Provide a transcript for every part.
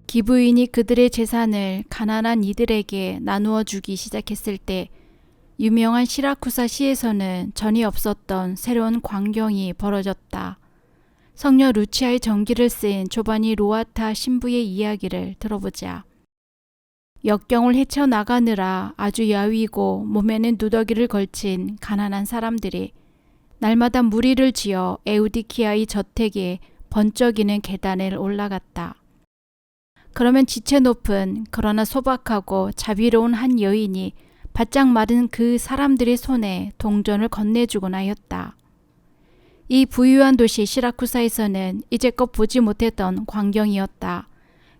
기부인이 그들의 재산을 가난한 이들에게 나누어 주기 시작했을 때 유명한 시라쿠사 시에서는 전이 없었던 새로운 광경이 벌어졌다. 성녀 루치아의 전기를 쓴 조바니 로아타 신부의 이야기를 들어보자. 역경을 헤쳐나가느라 아주 야위고 몸에는 누더기를 걸친 가난한 사람들이 날마다 무리를 지어 에우디키아의 저택에 번쩍이는 계단을 올라갔다. 그러면 지체 높은 그러나 소박하고 자비로운 한 여인이 바짝 마른 그 사람들의 손에 동전을 건네주곤 하였다. 이 부유한 도시 시라쿠사에서는 이제껏 보지 못했던 광경이었다.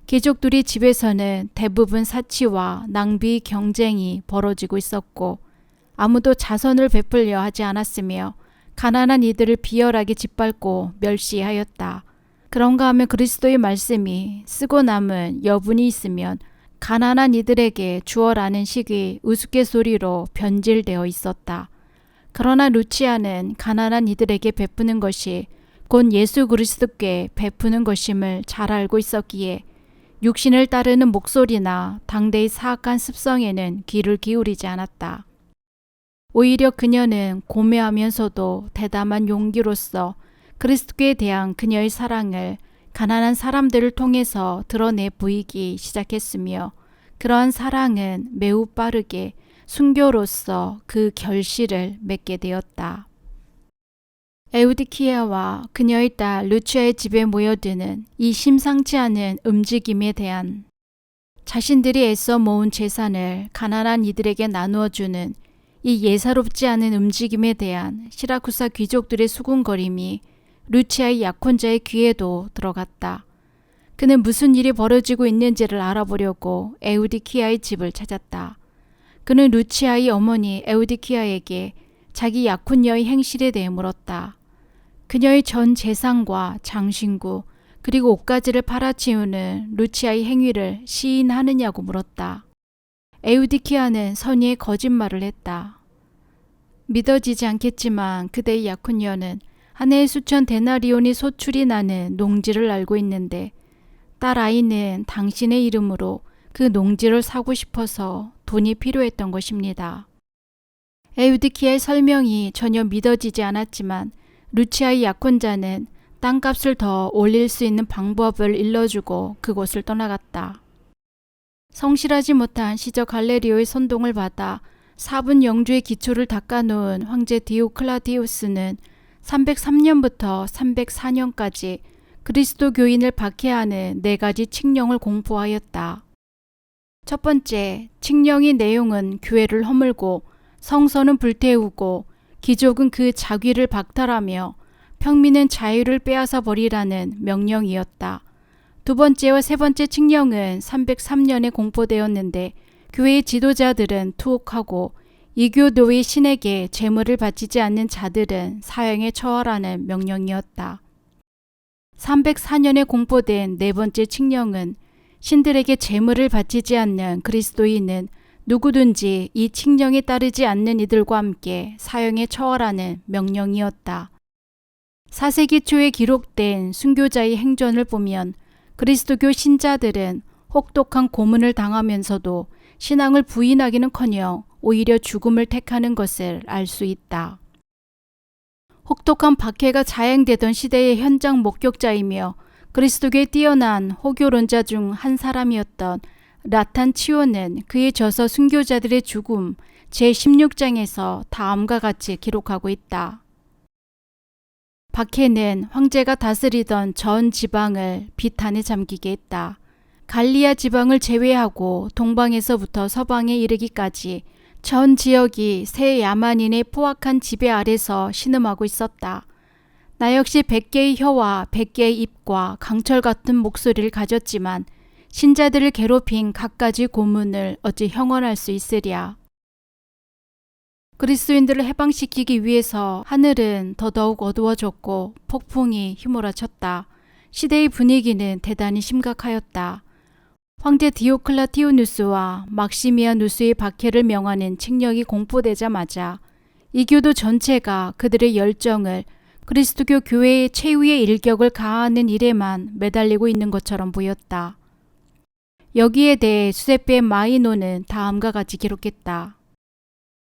귀족들의 집에서는 대부분 사치와 낭비 경쟁이 벌어지고 있었고 아무도 자선을 베풀려 하지 않았으며 가난한 이들을 비열하게 짓밟고 멸시하였다. 그런가 하면 그리스도의 말씀이 쓰고 남은 여분이 있으면 가난한 이들에게 주어라는 식의 우스갯소리로 변질되어 있었다. 그러나 루치아는 가난한 이들에게 베푸는 것이 곧 예수 그리스도께 베푸는 것임을 잘 알고 있었기에 육신을 따르는 목소리나 당대의 사악한 습성에는 귀를 기울이지 않았다. 오히려 그녀는 고매하면서도 대담한 용기로서 그리스도에 대한 그녀의 사랑을 가난한 사람들을 통해서 드러내 보이기 시작했으며 그러한 사랑은 매우 빠르게 순교로서 그 결실을 맺게 되었다. 에우디키아와 그녀의 딸 루치아의 집에 모여드는 이 심상치 않은 움직임에 대한 자신들이 애써 모은 재산을 가난한 이들에게 나누어주는 이 예사롭지 않은 움직임에 대한 시라쿠사 귀족들의 수군거림이 루치아의 약혼자의 귀에도 들어갔다. 그는 무슨 일이 벌어지고 있는지를 알아보려고 에우디키아의 집을 찾았다. 그는 루치아의 어머니 에우디키아에게 자기 약혼녀의 행실에 대해 물었다. 그녀의 전 재산과 장신구 그리고 옷가지를 팔아치우는 루치아의 행위를 시인하느냐고 물었다. 에우디키아는 선의의 거짓말을 했다. 믿어지지 않겠지만 그대의 약혼녀는 한 해에 수천 데나리온이 소출이 나는 농지를 알고 있는데 딸 아이는 당신의 이름으로 그 농지를 사고 싶어서 돈이 필요했던 것입니다. 에우디키아의 설명이 전혀 믿어지지 않았지만 루치아의 약혼자는 땅값을 더 올릴 수 있는 방법을 일러주고 그곳을 떠나갔다. 성실하지 못한 시저 갈레리오의 선동을 받아 사분 영주의 기초를 닦아놓은 황제 디오클라디우스는 303년부터 304년까지 그리스도 교인을 박해하는 4가지 칙령을 공포하였다. 첫 번째, 칙령의 내용은 교회를 허물고 성서는 불태우고 귀족은 그 자귀를 박탈하며 평민은 자유를 빼앗아 버리라는 명령이었다. 두 번째와 세 번째 칙령은 303년에 공포되었는데 교회의 지도자들은 투옥하고 이교도의 신에게 제물을 바치지 않는 자들은 사형에 처하라는 명령이었다. 304년에 공포된 네 번째 칙령은 신들에게 제물을 바치지 않는 그리스도인은 누구든지 이 칙령에 따르지 않는 이들과 함께 사형에 처하라는 명령이었다. 4세기 초에 기록된 순교자의 행전을 보면 그리스도교 신자들은 혹독한 고문을 당하면서도 신앙을 부인하기는커녕 오히려 죽음을 택하는 것을 알 수 있다. 혹독한 박해가 자행되던 시대의 현장 목격자이며 그리스도교에 뛰어난 호교론자 중 한 사람이었던 라탄 치오는 그의 저서 순교자들의 죽음 제16장에서 다음과 같이 기록하고 있다. 박해는 황제가 다스리던 전 지방을 비탄에 잠기게 했다. 갈리아 지방을 제외하고 동방에서부터 서방에 이르기까지 전 지역이 새 야만인의 포악한 지배 아래서 신음하고 있었다. 나 역시 100개의 혀와 100개의 입과 강철 같은 목소리를 가졌지만 신자들을 괴롭힌 갖가지 고문을 어찌 형언할 수 있으랴. 그리스도인들을 해방시키기 위해서 하늘은 더더욱 어두워졌고 폭풍이 휘몰아쳤다. 시대의 분위기는 대단히 심각하였다. 황제 디오클라티우누스와 막시미아누스의 박해를 명하는 칙령이 공포되자마자 이교도 전체가 그들의 열정을 그리스도교 교회의 최후의 일격을 가하는 일에만 매달리고 있는 것처럼 보였다. 여기에 대해 수세베 마이노는 다음과 같이 기록했다.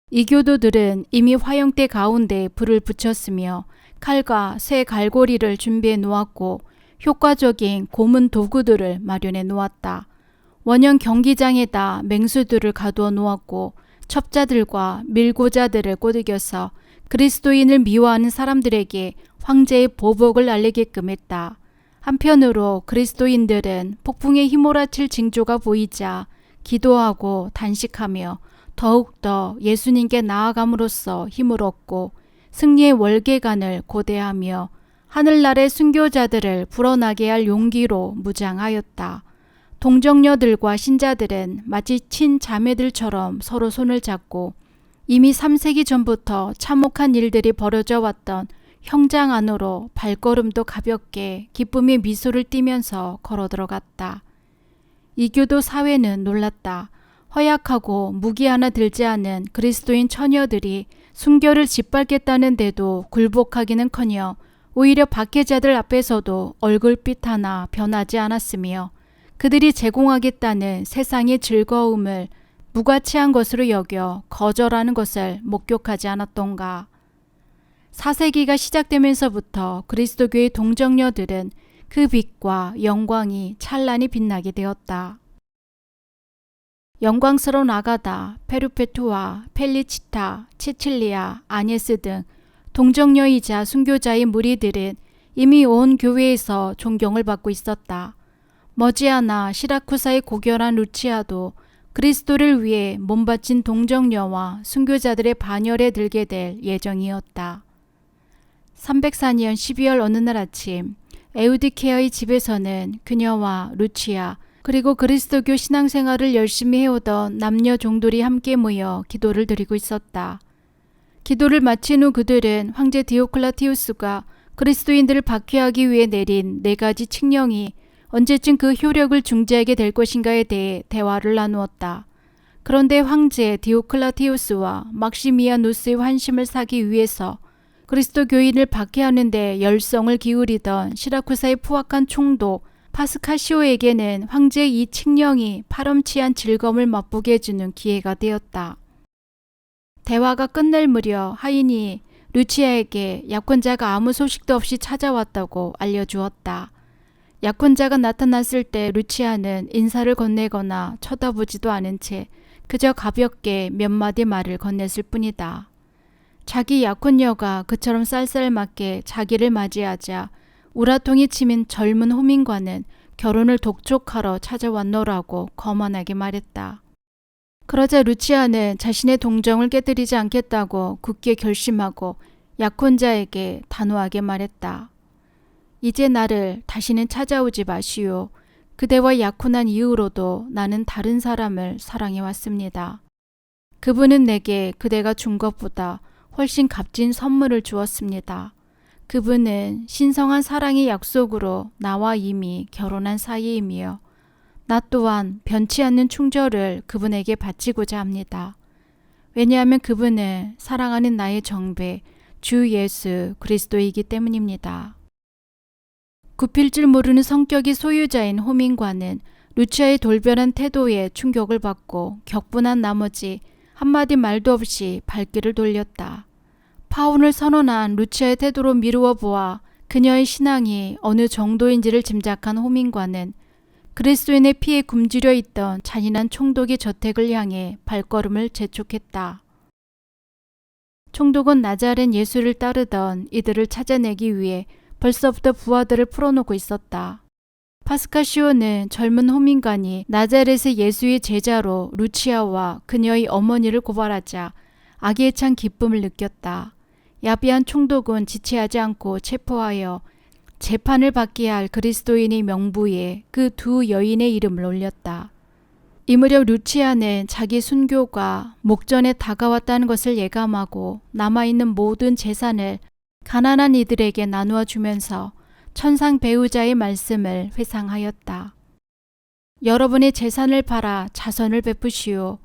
이 교도들은 이미 화형대 가운데 불을 붙였으며 칼과 쇠 갈고리를 준비해 놓았고 효과적인 고문 도구들을 마련해 놓았다. 원형 경기장에다 맹수들을 가두어 놓았고 첩자들과 밀고자들을 꼬드겨서 그리스도인을 미워하는 사람들에게 황제의 보복을 알리게끔 했다. 한편으로 그리스도인들은 폭풍에 휘몰아칠 징조가 보이자 기도하고 단식하며 더욱더 예수님께 나아감으로써 힘을 얻고 승리의 월계관을 고대하며 하늘나라의 순교자들을 불어나게 할 용기로 무장하였다. 동정녀들과 신자들은 마치 친자매들처럼 서로 손을 잡고 이미 3세기 전부터 참혹한 일들이 벌어져 왔던 형장 안으로 발걸음도 가볍게 기쁨의 미소를 띠면서 걸어 들어갔다. 이교도 사회는 놀랐다. 허약하고 무기 하나 들지 않은 그리스도인 처녀들이 순교를 짓밟겠다는데도 굴복하기는커녕 오히려 박해자들 앞에서도 얼굴빛 하나 변하지 않았으며 그들이 제공하겠다는 세상의 즐거움을 무가치한 것으로 여겨 거절하는 것을 목격하지 않았던가. 4세기가 시작되면서부터 그리스도교의 동정녀들은 그 빛과 영광이 찬란히 빛나게 되었다. 영광스러운 아가다, 페루페투아, 펠리치타, 체칠리아, 아녜스 등 동정녀이자 순교자의 무리들은 이미 온 교회에서 존경을 받고 있었다. 머지않아 시라쿠사의 고결한 루치아도 그리스도를 위해 몸바친 동정녀와 순교자들의 반열에 들게 될 예정이었다. 304년 12월 어느 날 아침 에우디케아의 집에서는 그녀와 루치아 그리고 그리스도교 신앙생활을 열심히 해오던 남녀 종들이 함께 모여 기도를 드리고 있었다. 기도를 마친 후 그들은 황제 디오클라티우스가 그리스도인들을 박해하기 위해 내린 4가지 칙령이 언제쯤 그 효력을 중지하게 될 것인가에 대해 대화를 나누었다. 그런데 황제 디오클라티우스와 막시미아누스의 환심을 사기 위해서 그리스도 교인을 박해하는 데 열성을 기울이던 시라쿠사의 포악한 총독 파스카시오에게는 황제의 이 칙령이 파렴치한 즐거움을 맛보게 해주는 기회가 되었다. 대화가 끝날 무렵 하인이 루치아에게 약혼자가 아무 소식도 없이 찾아왔다고 알려주었다. 약혼자가 나타났을 때 루치아는 인사를 건네거나 쳐다보지도 않은 채 그저 가볍게 몇 마디 말을 건넸을 뿐이다. 자기 약혼녀가 그처럼 쌀쌀맞게 자기를 맞이하자 우라통이 치민 젊은 호민과는 결혼을 독촉하러 찾아왔노라고 거만하게 말했다. 그러자 루치아는 자신의 동정을 깨뜨리지 않겠다고 굳게 결심하고 약혼자에게 단호하게 말했다. 이제 나를 다시는 찾아오지 마시오. 그대와 약혼한 이후로도 나는 다른 사람을 사랑해왔습니다. 그분은 내게 그대가 준 것보다 훨씬 값진 선물을 주었습니다. 그분은 신성한 사랑의 약속으로 나와 이미 결혼한 사이이며 나 또한 변치 않는 충절을 그분에게 바치고자 합니다. 왜냐하면 그분은 사랑하는 나의 정배 주 예수 그리스도이기 때문입니다. 굽힐 줄 모르는 성격이 소유자인 호민과는 루치아의 돌변한 태도에 충격을 받고 격분한 나머지 한마디 말도 없이 발길을 돌렸다. 파혼을 선언한 루치아의 태도로 미루어 보아 그녀의 신앙이 어느 정도인지를 짐작한 호민과는 그리스도인의 피에 굶주려 있던 잔인한 총독의 저택을 향해 발걸음을 재촉했다. 총독은 나자렛 예수를 따르던 이들을 찾아내기 위해 벌써부터 부하들을 풀어놓고 있었다. 파스카시오는 젊은 호민관이 나자렛의 예수의 제자로 루치아와 그녀의 어머니를 고발하자 악에 찬 기쁨을 느꼈다. 야비한 총독은 지체하지 않고 체포하여 재판을 받게 할 그리스도인의 명부에 그 두 여인의 이름을 올렸다. 이 무렵 루치아는 자기 순교가 목전에 다가왔다는 것을 예감하고 남아있는 모든 재산을 가난한 이들에게 나누어 주면서 천상 배우자의 말씀을 회상하였다. 여러분의 재산을 팔아 자선을 베푸시오.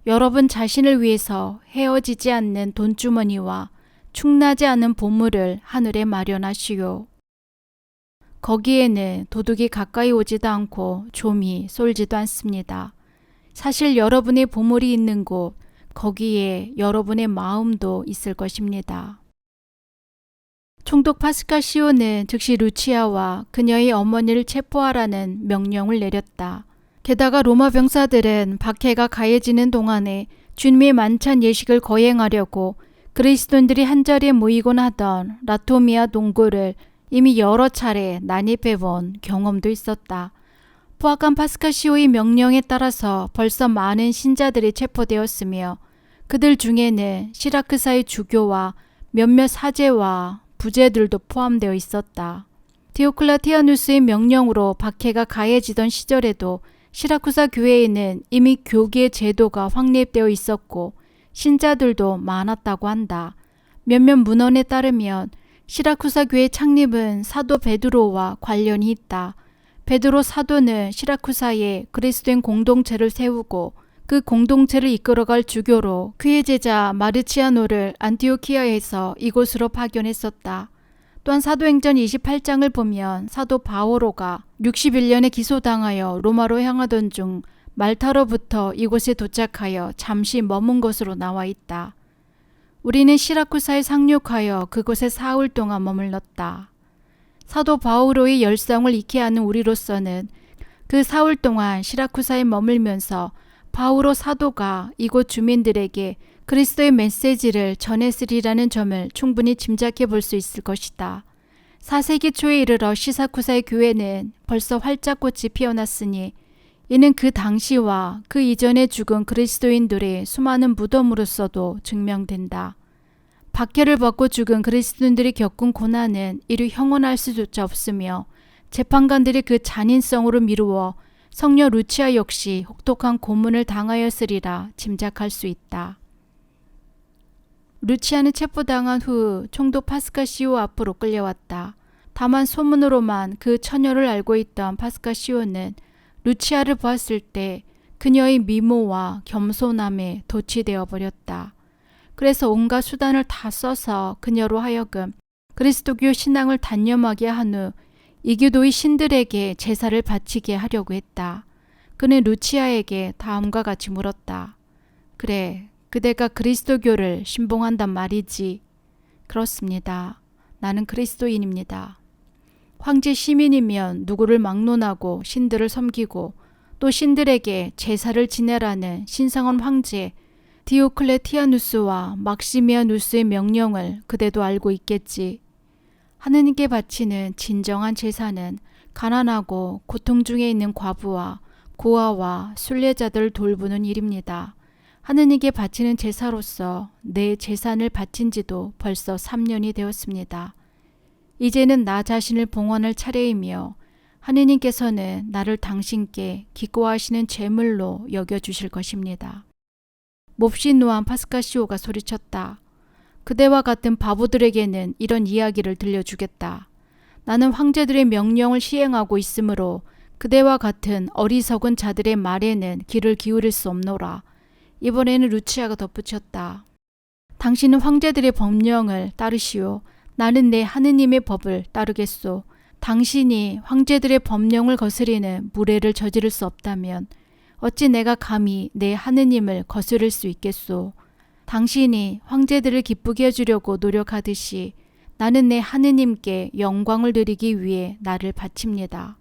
여러분 자신을 위해서 헤어지지 않는 돈주머니와 충나지 않은 보물을 하늘에 마련하시오. 거기에는 도둑이 가까이 오지도 않고 좀이 쏠지도 않습니다. 사실 여러분의 보물이 있는 곳, 거기에 여러분의 마음도 있을 것입니다. 총독 파스카시오는 즉시 루치아와 그녀의 어머니를 체포하라는 명령을 내렸다. 게다가 로마 병사들은 박해가 가해지는 동안에 주님의 만찬 예식을 거행하려고 그리스도인들이 한자리에 모이곤 하던 라토미아 동굴을 이미 여러 차례 난입해본 경험도 있었다. 포악한 파스카시오의 명령에 따라서 벌써 많은 신자들이 체포되었으며 그들 중에는 시라크사의 주교와 몇몇 사제와 부제들도 포함되어 있었다. 디오클라티아누스의 명령으로 박해가 가해지던 시절에도 시라쿠사 교회에는 이미 교계 제도가 확립되어 있었고 신자들도 많았다고 한다. 몇몇 문헌에 따르면 시라쿠사 교회 창립은 사도 베드로와 관련이 있다. 베드로 사도는 시라쿠사에 그리스도인 공동체를 세우고 그 공동체를 이끌어갈 주교로 그의 제자 마르치아노를 안티오키아에서 이곳으로 파견했었다. 또한 사도행전 28장을 보면 사도 바오로가 61년에 기소당하여 로마로 향하던 중 말타로부터 이곳에 도착하여 잠시 머문 것으로 나와 있다. 우리는 시라쿠사에 상륙하여 그곳에 사흘 동안 머물렀다. 사도 바오로의 열성을 익히 아는 우리로서는 그 사흘 동안 시라쿠사에 머물면서 바오로 사도가 이곳 주민들에게 그리스도의 메시지를 전했으리라는 점을 충분히 짐작해 볼 수 있을 것이다. 4세기 초에 이르러 시사쿠사의 교회는 벌써 활짝꽃이 피어났으니 이는 그 당시와 그 이전에 죽은 그리스도인들의 수많은 무덤으로서도 증명된다. 박해를 받고 죽은 그리스도인들이 겪은 고난은 이루 형언할 수조차 없으며 재판관들이 그 잔인성으로 미루어 성녀 루치아 역시 혹독한 고문을 당하였으리라 짐작할 수 있다. 루치아는 체포당한 후 총독 파스카시오 앞으로 끌려왔다. 다만 소문으로만 그 처녀를 알고 있던 파스카시오는 루치아를 보았을 때 그녀의 미모와 겸손함에 도취되어 버렸다. 그래서 온갖 수단을 다 써서 그녀로 하여금 그리스도교 신앙을 단념하게 한 후 이교도의 신들에게 제사를 바치게 하려고 했다. 그는 루치아에게 다음과 같이 물었다. 그래, 그대가 그리스도교를 신봉한단 말이지. 그렇습니다. 나는 그리스도인입니다. 황제 시민이면 누구를 막론하고 신들을 섬기고 또 신들에게 제사를 지내라는 신성한 황제 디오클레티아누스와 막시미아누스의 명령을 그대도 알고 있겠지. 하느님께 바치는 진정한 제사는 가난하고 고통 중에 있는 과부와 고아와 순례자들을 돌보는 일입니다. 하느님께 바치는 제사로서 내 재산을 바친 지도 벌써 3년이 되었습니다. 이제는 나 자신을 봉헌할 차례이며 하느님께서는 나를 당신께 기꺼워하시는 제물로 여겨주실 것입니다. 몹시 노한 파스카시오가 소리쳤다. 그대와 같은 바보들에게는 이런 이야기를 들려주겠다. 나는 황제들의 명령을 시행하고 있으므로 그대와 같은 어리석은 자들의 말에는 귀를 기울일 수 없노라. 이번에는 루치아가 덧붙였다. 당신은 황제들의 법령을 따르시오. 나는 내 하느님의 법을 따르겠소. 당신이 황제들의 법령을 거스리는 무례를 저지를 수 없다면 어찌 내가 감히 내 하느님을 거스릴 수 있겠소. 당신이 황제들을 기쁘게 해주려고 노력하듯이 나는 내 하느님께 영광을 드리기 위해 나를 바칩니다.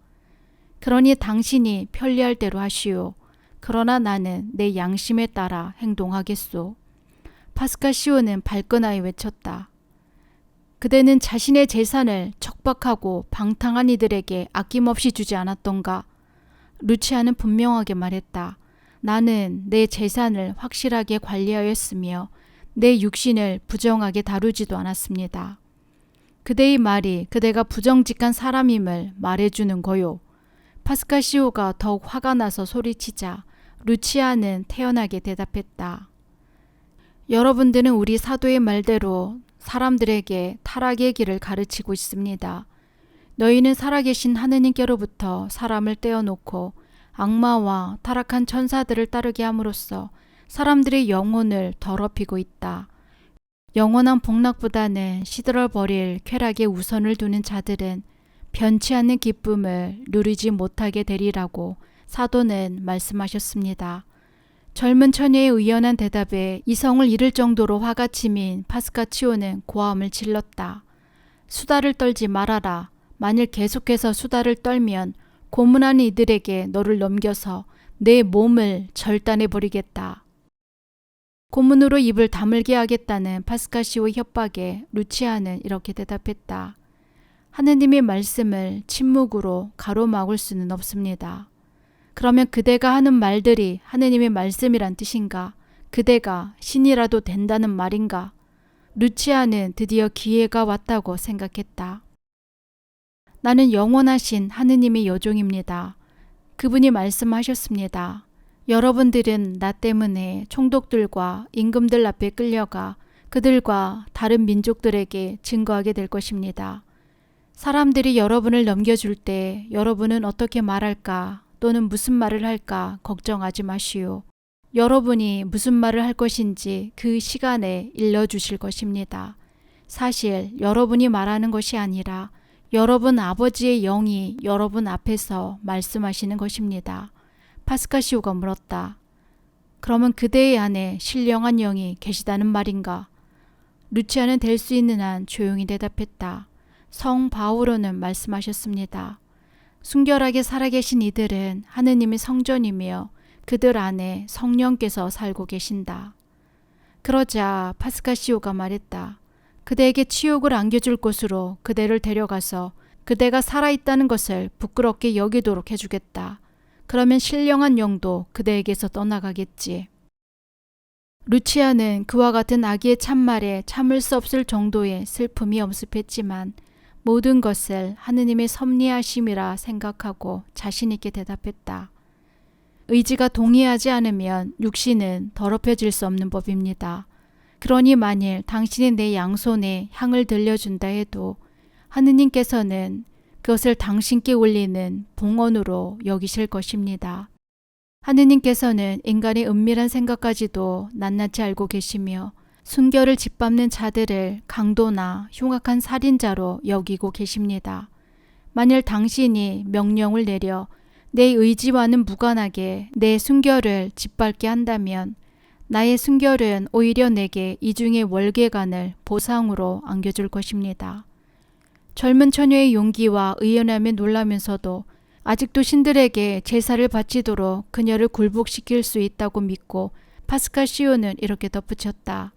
그러니 당신이 편리할 대로 하시오. 그러나 나는 내 양심에 따라 행동하겠소. 파스카시오는 발끈하여 외쳤다. 그대는 자신의 재산을 척박하고 방탕한 이들에게 아낌없이 주지 않았던가? 루치아는 분명하게 말했다. 나는 내 재산을 확실하게 관리하였으며 내 육신을 부정하게 다루지도 않았습니다. 그대의 말이 그대가 부정직한 사람임을 말해주는 거요. 파스카시오가 더욱 화가 나서 소리치자 루치아는 태연하게 대답했다. 여러분들은 우리 사도의 말대로 사람들에게 타락의 길을 가르치고 있습니다. 너희는 살아계신 하느님께로부터 사람을 떼어놓고 악마와 타락한 천사들을 따르게 함으로써 사람들의 영혼을 더럽히고 있다. 영원한 복락보다는 시들어버릴 쾌락에 우선을 두는 자들은 변치 않는 기쁨을 누리지 못하게 되리라고 사도는 말씀하셨습니다. 젊은 처녀의 의연한 대답에 이성을 잃을 정도로 화가 치민 파스카치오는 고함을 질렀다. 수다를 떨지 말아라. 만일 계속해서 수다를 떨면 고문하는 이들에게 너를 넘겨서 내 몸을 절단해 버리겠다. 고문으로 입을 다물게 하겠다는 파스카시오의 협박에 루치아는 이렇게 대답했다. 하느님의 말씀을 침묵으로 가로막을 수는 없습니다. 그러면 그대가 하는 말들이 하느님의 말씀이란 뜻인가? 그대가 신이라도 된다는 말인가? 루치아는 드디어 기회가 왔다고 생각했다. 나는 영원하신 하느님의 여종입니다. 그분이 말씀하셨습니다. 여러분들은 나 때문에 총독들과 임금들 앞에 끌려가 그들과 다른 민족들에게 증거하게 될 것입니다. 사람들이 여러분을 넘겨줄 때 여러분은 어떻게 말할까 또는 무슨 말을 할까 걱정하지 마시오. 여러분이 무슨 말을 할 것인지 그 시간에 일러주실 것입니다. 사실 여러분이 말하는 것이 아니라 여러분 아버지의 영이 여러분 앞에서 말씀하시는 것입니다. 파스카시오가 물었다. 그러면 그대의 안에 신령한 영이 계시다는 말인가? 루치아는 될 수 있는 한 조용히 대답했다. 성 바오로는 말씀하셨습니다. 순결하게 살아계신 이들은 하느님의 성전이며 그들 안에 성령께서 살고 계신다. 그러자 파스카시오가 말했다. 그대에게 치욕을 안겨줄 곳으로 그대를 데려가서 그대가 살아있다는 것을 부끄럽게 여기도록 해주겠다. 그러면 신령한 영도 그대에게서 떠나가겠지. 루치아는 그와 같은 아기의 참말에 참을 수 없을 정도의 슬픔이 엄습했지만 모든 것을 하느님의 섭리하심이라 생각하고 자신 있게 대답했다. 의지가 동의하지 않으면 육신은 더럽혀질 수 없는 법입니다. 그러니 만일 당신이 내 양손에 향을 들려준다 해도 하느님께서는 그것을 당신께 올리는 봉헌으로 여기실 것입니다. 하느님께서는 인간의 은밀한 생각까지도 낱낱이 알고 계시며 순결을 짓밟는 자들을 강도나 흉악한 살인자로 여기고 계십니다. 만일 당신이 명령을 내려 내 의지와는 무관하게 내 순결을 짓밟게 한다면 나의 순결은 오히려 내게 이중의 월계관을 보상으로 안겨줄 것입니다. 젊은 처녀의 용기와 의연함에 놀라면서도 아직도 신들에게 제사를 바치도록 그녀를 굴복시킬 수 있다고 믿고 파스카시오는 이렇게 덧붙였다.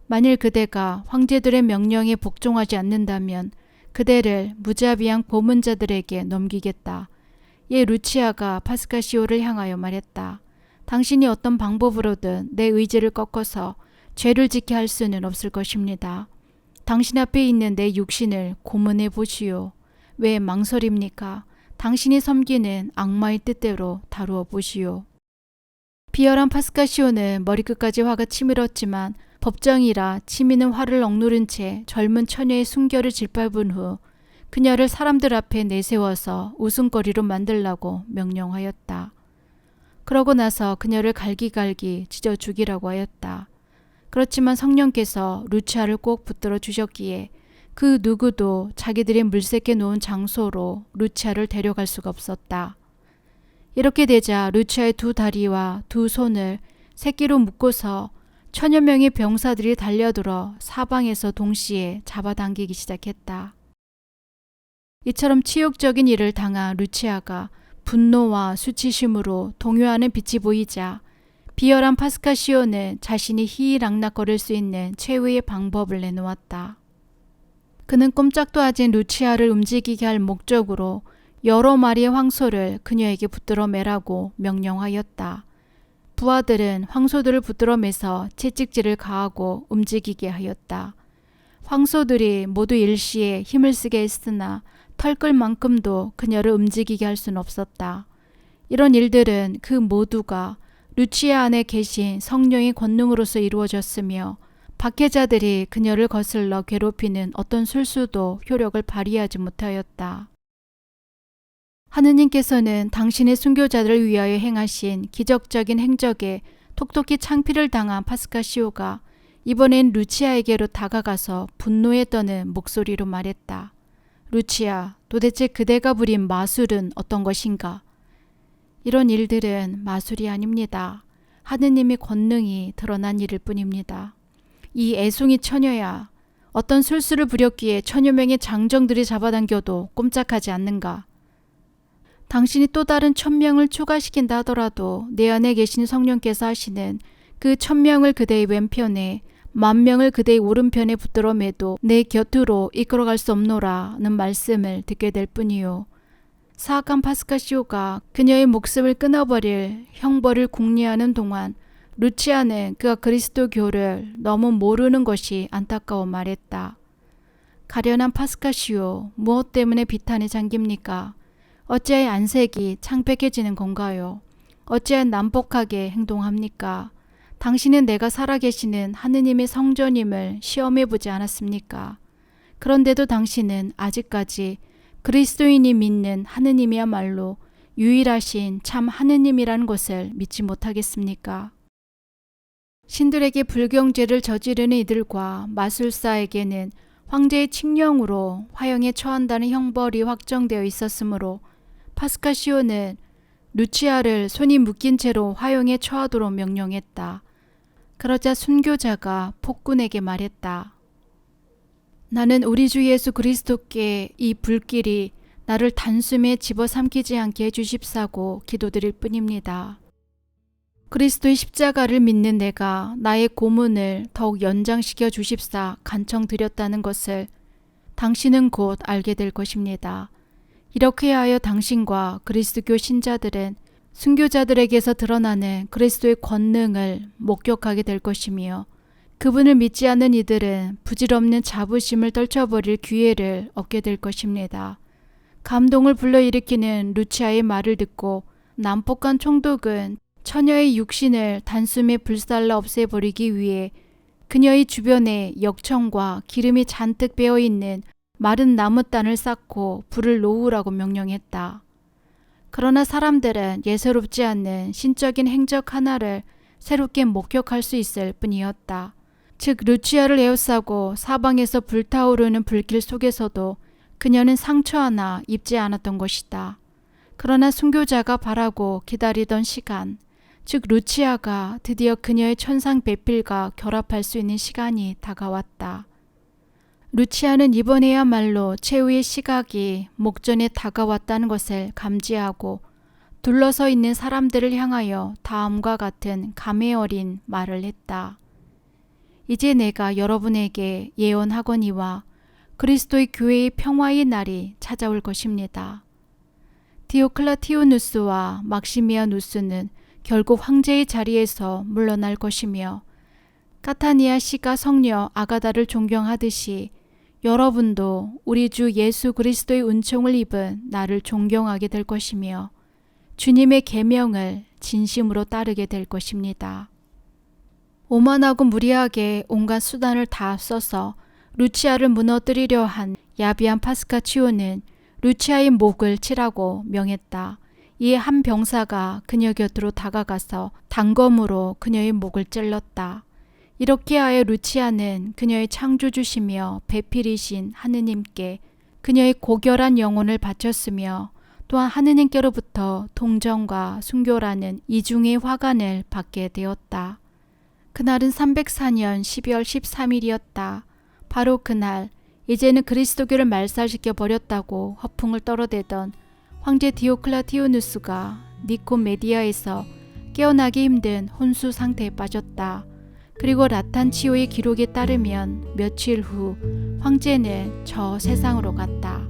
만일 그대가 황제들의 명령에 복종하지 않는다면 그대를 무자비한 고문자들에게 넘기겠다. 예, 루치아가 파스카시오를 향하여 말했다. 당신이 어떤 방법으로든 내 의지를 꺾어서 죄를 짓게 할 수는 없을 것입니다. 당신 앞에 있는 내 육신을 고문해 보시오. 왜 망설입니까? 당신이 섬기는 악마의 뜻대로 다루어 보시오. 비열한 파스카시오는 머리끝까지 화가 치밀었지만 법정이라 치미는 화를 억누른 채 젊은 처녀의 순결을 짓밟은 후 그녀를 사람들 앞에 내세워서 웃음거리로 만들라고 명령하였다. 그러고 나서 그녀를 갈기갈기 찢어 죽이라고 하였다. 그렇지만 성령께서 루치아를 꼭 붙들어 주셨기에 그 누구도 자기들이 물색해 놓은 장소로 루치아를 데려갈 수가 없었다. 이렇게 되자 루치아의 두 다리와 두 손을 새끼로 묶고서 천여 명의 병사들이 달려들어 사방에서 동시에 잡아당기기 시작했다. 이처럼 치욕적인 일을 당한 루치아가 분노와 수치심으로 동요하는 빛이 보이자 비열한 파스카시오는 자신이 희희락락거릴 수 있는 최후의 방법을 내놓았다. 그는 꼼짝도 하지 않은 루치아를 움직이게 할 목적으로 여러 마리의 황소를 그녀에게 붙들어 매라고 명령하였다. 부하들은 황소들을 붙들어 매서 채찍질을 가하고 움직이게 하였다. 황소들이 모두 일시에 힘을 쓰게 했으나 털끌만큼도 그녀를 움직이게 할 수는 없었다. 이런 일들은 그 모두가 루치아 안에 계신 성령의 권능으로서 이루어졌으며 박해자들이 그녀를 거슬러 괴롭히는 어떤 술수도 효력을 발휘하지 못하였다. 하느님께서는 당신의 순교자들을 위하여 행하신 기적적인 행적에 톡톡히 창피를 당한 파스카시오가 이번엔 루치아에게로 다가가서 분노에 떠는 목소리로 말했다. 루치아, 도대체 그대가 부린 마술은 어떤 것인가? 이런 일들은 마술이 아닙니다. 하느님의 권능이 드러난 일일 뿐입니다. 이 애송이 처녀야, 어떤 술수를 부렸기에 천여 명의 장정들이 잡아당겨도 꼼짝하지 않는가? 당신이 또 다른 1000명을 추가시킨다 하더라도 내 안에 계신 성령께서 하시는 그 1000명을 그대의 왼편에 10,000명을 그대의 오른편에 붙들어 매도 내 곁으로 이끌어갈 수 없노라는 말씀을 듣게 될 뿐이요. 사악한 파스카시오가 그녀의 목숨을 끊어버릴 형벌을 궁리하는 동안 루치아는 그가 그리스도교를 너무 모르는 것이 안타까워 말했다. 가련한 파스카시오, 무엇 때문에 비탄에 잠깁니까? 어찌하여 안색이 창백해지는 건가요? 어찌하여 난폭하게 행동합니까? 당신은 내가 살아계시는 하느님의 성전임을 시험해보지 않았습니까? 그런데도 당신은 아직까지 그리스도인이 믿는 하느님이야말로 유일하신 참 하느님이라는 것을 믿지 못하겠습니까? 신들에게 불경죄를 저지르는 이들과 마술사에게는 황제의 칙령으로 화형에 처한다는 형벌이 확정되어 있었으므로 파스카시오는 루치아를 손이 묶인 채로 화형에 처하도록 명령했다. 그러자 순교자가 폭군에게 말했다. 나는 우리 주 예수 그리스도께 이 불길이 나를 단숨에 집어삼키지 않게 해주십사고 기도드릴 뿐입니다. 그리스도의 십자가를 믿는 내가 나의 고문을 더욱 연장시켜 주십사 간청드렸다는 것을 당신은 곧 알게 될 것입니다. 이렇게 하여 당신과 그리스도교 신자들은 순교자들에게서 드러나는 그리스도의 권능을 목격하게 될 것이며 그분을 믿지 않는 이들은 부질없는 자부심을 떨쳐버릴 기회를 얻게 될 것입니다. 감동을 불러일으키는 루치아의 말을 듣고 난폭한 총독은 처녀의 육신을 단숨에 불살라 없애버리기 위해 그녀의 주변에 역청과 기름이 잔뜩 배어있는 마른 나무단을 쌓고 불을 놓으라고 명령했다. 그러나 사람들은 예사롭지 않는 신적인 행적 하나를 새롭게 목격할 수 있을 뿐이었다. 즉 루치아를 에워싸고 사방에서 불타오르는 불길 속에서도 그녀는 상처 하나 입지 않았던 것이다. 그러나 순교자가 바라고 기다리던 시간, 즉 루치아가 드디어 그녀의 천상 배필과 결합할 수 있는 시간이 다가왔다. 루치아는 이번에야말로 최후의 시각이 목전에 다가왔다는 것을 감지하고 둘러서 있는 사람들을 향하여 다음과 같은 감회 어린 말을 했다. 이제 내가 여러분에게 예언하거니와 그리스도의 교회의 평화의 날이 찾아올 것입니다. 디오클라티오누스와 막시미아누스는 결국 황제의 자리에서 물러날 것이며 카타니아 시가 성녀 아가다를 존경하듯이 여러분도 우리 주 예수 그리스도의 은총을 입은 나를 존경하게 될 것이며 주님의 계명을 진심으로 따르게 될 것입니다. 오만하고 무리하게 온갖 수단을 다 써서 루치아를 무너뜨리려 한 야비한 파스카치오는 루치아의 목을 치라고 명했다. 이에 한 병사가 그녀 곁으로 다가가서 단검으로 그녀의 목을 찔렀다. 이렇게 하여 루치아는 그녀의 창조주시며 배필이신 하느님께 그녀의 고결한 영혼을 바쳤으며 또한 하느님께로부터 동정과 순교라는 이중의 화관을 받게 되었다. 그날은 304년 12월 13일이었다. 바로 그날 이제는 그리스도교를 말살시켜 버렸다고 허풍을 떨어대던 황제 디오클라티오누스가 니코메디아에서 깨어나기 힘든 혼수 상태에 빠졌다. 그리고 라탄치오의 기록에 따르면 며칠 후 황제는 저 세상으로 갔다.